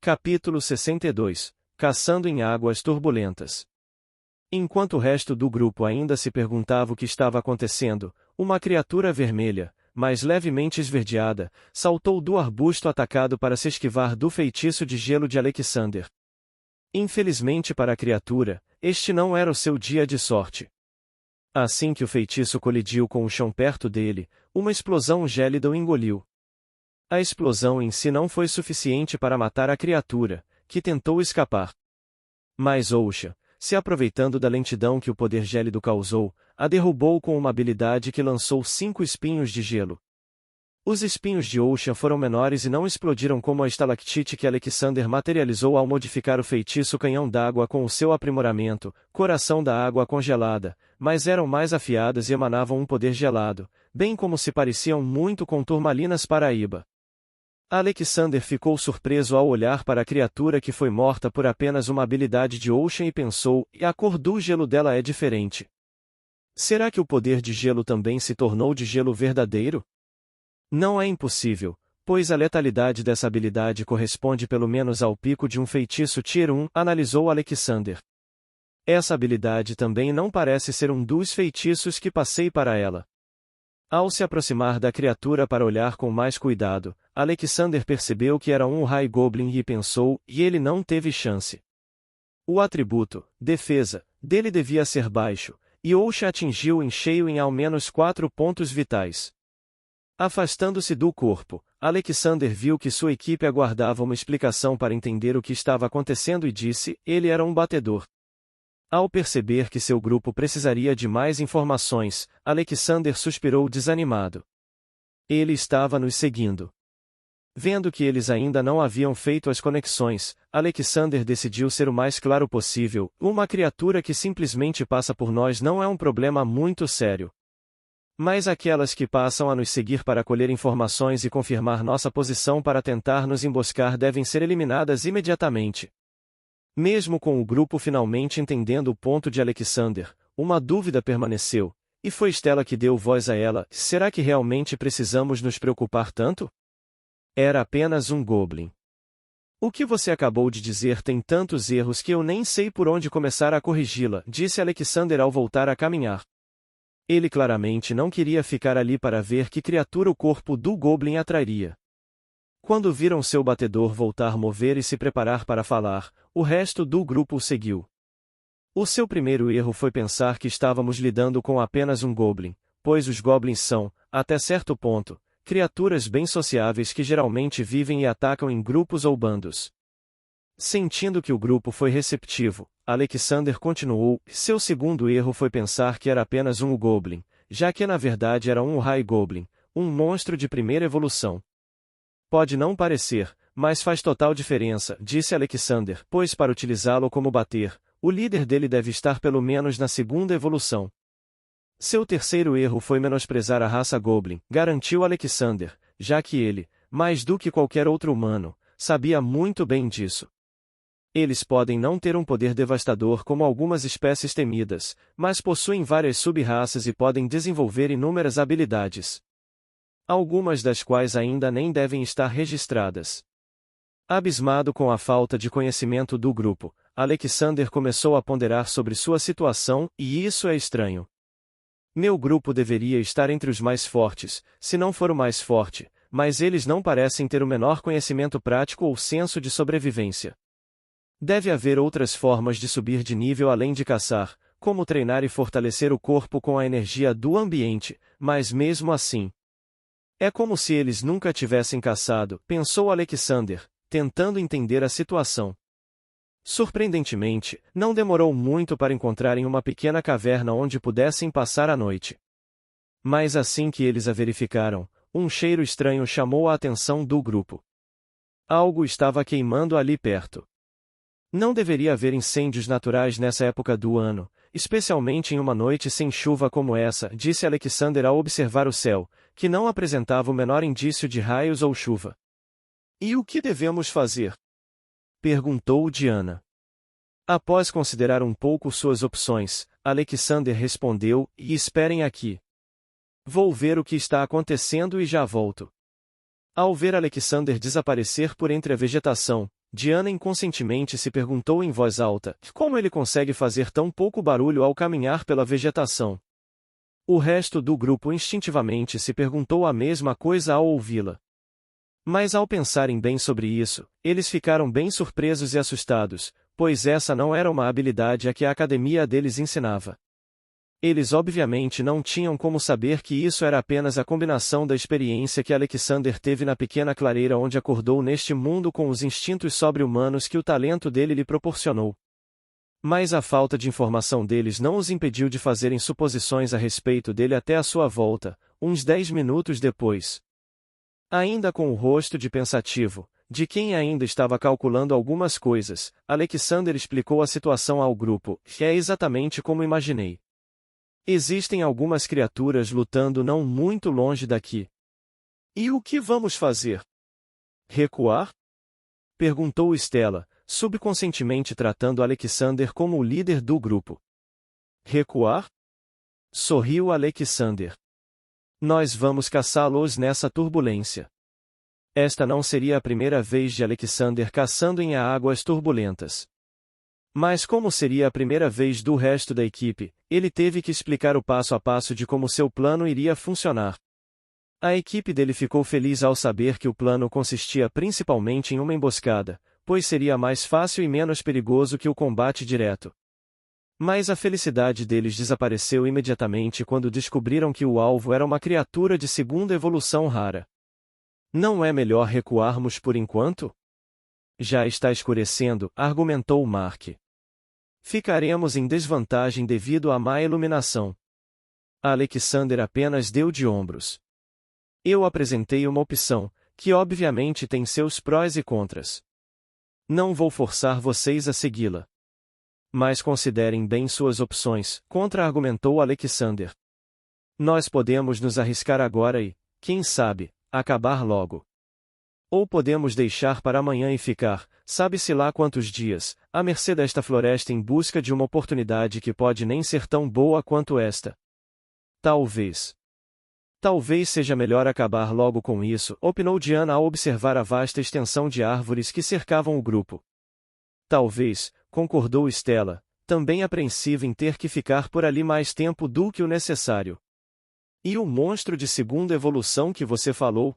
Capítulo 62 Caçando em águas turbulentas. Enquanto o resto do grupo ainda se perguntava o que estava acontecendo, uma criatura vermelha, mas levemente esverdeada, saltou do arbusto atacado para se esquivar do feitiço de gelo de Alexander. Infelizmente para a criatura, este não era o seu dia de sorte. Assim que o feitiço colidiu com o chão perto dele, uma explosão gélida o engoliu. A explosão em si não foi suficiente para matar a criatura, que tentou escapar. Mas Osha, se aproveitando da lentidão que o poder gélido causou, a derrubou com uma habilidade que lançou 5 espinhos de gelo. Os espinhos de Osha foram menores e não explodiram como a estalactite que Alexander materializou ao modificar o feitiço canhão d'água com o seu aprimoramento, coração da água congelada, mas eram mais afiadas e emanavam um poder gelado, bem como se pareciam muito com turmalinas paraíba. Alexander ficou surpreso ao olhar para a criatura que foi morta por apenas uma habilidade de Osha e pensou, e a cor do gelo dela é diferente. Será que o poder de gelo também se tornou de gelo verdadeiro? Não é impossível, pois a letalidade dessa habilidade corresponde pelo menos ao pico de um feitiço Tier 1, analisou Alexander. Essa habilidade também não parece ser um dos feitiços que passei para ela. Ao se aproximar da criatura para olhar com mais cuidado, Alexander percebeu que era um High Goblin e pensou, e ele não teve chance. O atributo, defesa, dele devia ser baixo, e Osha atingiu em cheio em ao menos 4 pontos vitais. Afastando-se do corpo, Alexander viu que sua equipe aguardava uma explicação para entender o que estava acontecendo e disse, ele era um batedor. Ao perceber que seu grupo precisaria de mais informações, Alexander suspirou desanimado. Ele estava nos seguindo. Vendo que eles ainda não haviam feito as conexões, Alexander decidiu ser o mais claro possível, uma criatura que simplesmente passa por nós não é um problema muito sério. Mas aquelas que passam a nos seguir para colher informações e confirmar nossa posição para tentar nos emboscar devem ser eliminadas imediatamente. Mesmo com o grupo finalmente entendendo o ponto de Alexander, uma dúvida permaneceu, e foi Stella que deu voz a ela, será que realmente precisamos nos preocupar tanto? Era apenas um Goblin. O que você acabou de dizer tem tantos erros que eu nem sei por onde começar a corrigi-la, disse Alexander ao voltar a caminhar. Ele claramente não queria ficar ali para ver que criatura o corpo do Goblin atrairia. Quando viram seu batedor voltar a mover e se preparar para falar, o resto do grupo o seguiu. O seu primeiro erro foi pensar que estávamos lidando com apenas um Goblin, pois os Goblins são, até certo ponto, criaturas bem sociáveis que geralmente vivem e atacam em grupos ou bandos. Sentindo que o grupo foi receptivo, Alexander continuou, seu segundo erro foi pensar que era apenas um Goblin, já que na verdade era um High Goblin, um monstro de primeira evolução. Pode não parecer, mas faz total diferença, disse Alexander, pois para utilizá-lo como bater, o líder dele deve estar pelo menos na segunda evolução. Seu terceiro erro foi menosprezar a raça Goblin, garantiu Alexander, já que ele, mais do que qualquer outro humano, sabia muito bem disso. Eles podem não ter um poder devastador como algumas espécies temidas, mas possuem várias sub-raças e podem desenvolver inúmeras habilidades. Algumas das quais ainda nem devem estar registradas. Abismado com a falta de conhecimento do grupo, Alexander começou a ponderar sobre sua situação, e isso é estranho. Meu grupo deveria estar entre os mais fortes, se não for o mais forte, mas eles não parecem ter o menor conhecimento prático ou senso de sobrevivência. Deve haver outras formas de subir de nível além de caçar, como treinar e fortalecer o corpo com a energia do ambiente, mas mesmo assim. É como se eles nunca tivessem caçado, pensou Alexander, tentando entender a situação. Surpreendentemente, não demorou muito para encontrarem uma pequena caverna onde pudessem passar a noite. Mas assim que eles a verificaram, um cheiro estranho chamou a atenção do grupo. Algo estava queimando ali perto. Não deveria haver incêndios naturais nessa época do ano, especialmente em uma noite sem chuva como essa, disse Alexander ao observar o céu, que não apresentava o menor indício de raios ou chuva. E o que devemos fazer? Perguntou Diana. Após considerar um pouco suas opções, Alexander respondeu, e esperem aqui. Vou ver o que está acontecendo e já volto. Ao ver Alexander desaparecer por entre a vegetação, Diana inconscientemente se perguntou em voz alta, como ele consegue fazer tão pouco barulho ao caminhar pela vegetação? O resto do grupo instintivamente se perguntou a mesma coisa ao ouvi-la. Mas ao pensarem bem sobre isso, eles ficaram bem surpresos e assustados, pois essa não era uma habilidade a que a academia deles ensinava. Eles obviamente não tinham como saber que isso era apenas a combinação da experiência que Alexander teve na pequena clareira onde acordou neste mundo com os instintos sobre-humanos que o talento dele lhe proporcionou. Mas a falta de informação deles não os impediu de fazerem suposições a respeito dele até a sua volta, uns 10 minutos depois. Ainda com o rosto de pensativo, de quem ainda estava calculando algumas coisas, Alexander explicou a situação ao grupo, que é exatamente como imaginei. Existem algumas criaturas lutando não muito longe daqui. E o que vamos fazer? Recuar? Perguntou Stella, subconscientemente tratando Alexander como o líder do grupo. Recuar? Sorriu Alexander. Nós vamos caçá-los nessa turbulência. Esta não seria a primeira vez de Alexander caçando em águas turbulentas. Mas como seria a primeira vez do resto da equipe, ele teve que explicar o passo a passo de como seu plano iria funcionar. A equipe dele ficou feliz ao saber que o plano consistia principalmente em uma emboscada, pois seria mais fácil e menos perigoso que o combate direto. Mas a felicidade deles desapareceu imediatamente quando descobriram que o alvo era uma criatura de segunda evolução rara. Não é melhor recuarmos por enquanto? Já está escurecendo, argumentou Mark. Ficaremos em desvantagem devido à má iluminação. Alexander apenas deu de ombros. Eu apresentei uma opção, que obviamente tem seus prós e contras. Não vou forçar vocês a segui-la. Mas considerem bem suas opções, contra-argumentou Alexander. Nós podemos nos arriscar agora e, quem sabe, acabar logo. Ou podemos deixar para amanhã e ficar, sabe-se lá quantos dias, à mercê desta floresta em busca de uma oportunidade que pode nem ser tão boa quanto esta. Talvez. Talvez seja melhor acabar logo com isso, opinou Diana ao observar a vasta extensão de árvores que cercavam o grupo. Talvez, concordou Stella, também apreensiva em ter que ficar por ali mais tempo do que o necessário. E o monstro de segunda evolução que você falou?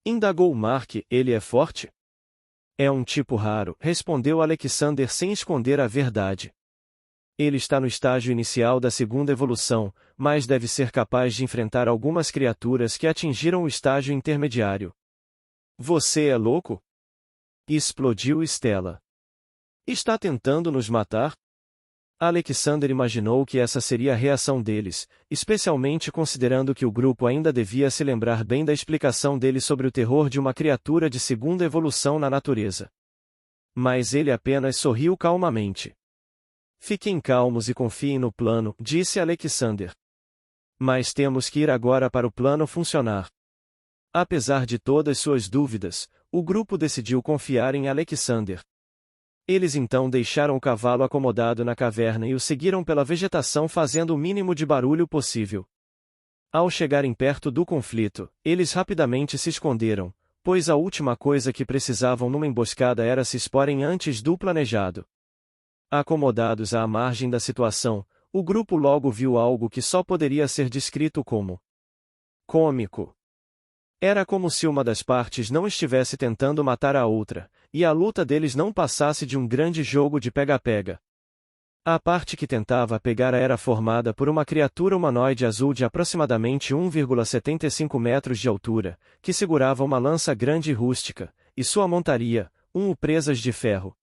Indagou Mark, ele é forte? É um tipo raro, respondeu Alexander sem esconder a verdade. Ele está no estágio inicial da segunda evolução, mas deve ser capaz de enfrentar algumas criaturas que atingiram o estágio intermediário. Você é louco? Explodiu Stella. Está tentando nos matar? Alexander imaginou que essa seria a reação deles, especialmente considerando que o grupo ainda devia se lembrar bem da explicação dele sobre o terror de uma criatura de segunda evolução na natureza. Mas ele apenas sorriu calmamente. Fiquem calmos e confiem no plano, disse Alexander. Mas temos que ir agora para o plano funcionar. Apesar de todas suas dúvidas, o grupo decidiu confiar em Alexander. Eles então deixaram o cavalo acomodado na caverna e o seguiram pela vegetação fazendo o mínimo de barulho possível. Ao chegarem perto do conflito, eles rapidamente se esconderam, pois a última coisa que precisavam numa emboscada era se exporem antes do planejado. Acomodados à margem da situação, o grupo logo viu algo que só poderia ser descrito como cômico. Era como se uma das partes não estivesse tentando matar a outra, e a luta deles não passasse de um grande jogo de pega-pega. A parte que tentava pegar era formada por uma criatura humanoide azul de aproximadamente 1,75 metros de altura, que segurava uma lança grande e rústica, e sua montaria, presas de ferro.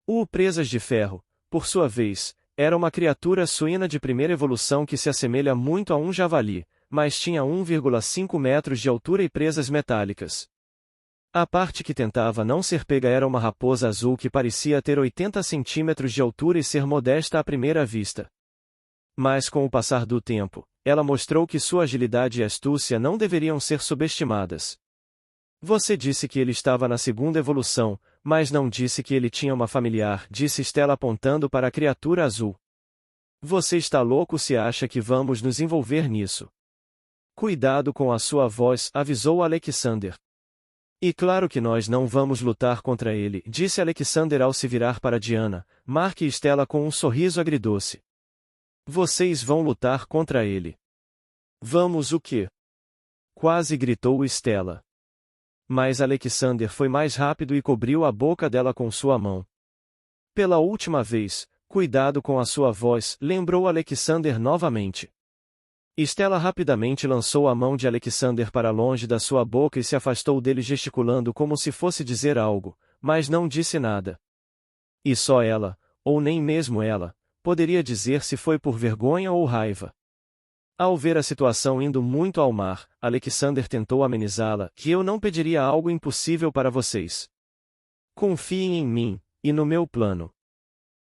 O presas de ferro, por sua vez, era uma criatura suína de primeira evolução que se assemelha muito a um javali, mas tinha 1,5 metros de altura e presas metálicas. A parte que tentava não ser pega era uma raposa azul que parecia ter 80 centímetros de altura e ser modesta à primeira vista. Mas com o passar do tempo, ela mostrou que sua agilidade e astúcia não deveriam ser subestimadas. Você disse que ele estava na segunda evolução, mas não disse que ele tinha uma familiar, disse Stella apontando para a criatura azul. Você está louco se acha que vamos nos envolver nisso. Cuidado com a sua voz, avisou Alexander. E claro que nós não vamos lutar contra ele, disse Alexander ao se virar para Diana, Mark e Stella com um sorriso agridoce. Vocês vão lutar contra ele. Vamos o quê? Quase gritou Stella. Mas Alexander foi mais rápido e cobriu a boca dela com sua mão. Pela última vez, cuidado com a sua voz, lembrou Alexander novamente. Stella rapidamente lançou a mão de Alexander para longe da sua boca e se afastou dele gesticulando como se fosse dizer algo, mas não disse nada. E só ela, ou nem mesmo ela, poderia dizer se foi por vergonha ou raiva. Ao ver a situação indo muito ao mar, Alexander tentou amenizá-la, que eu não pediria algo impossível para vocês. Confiem em mim, e no meu plano.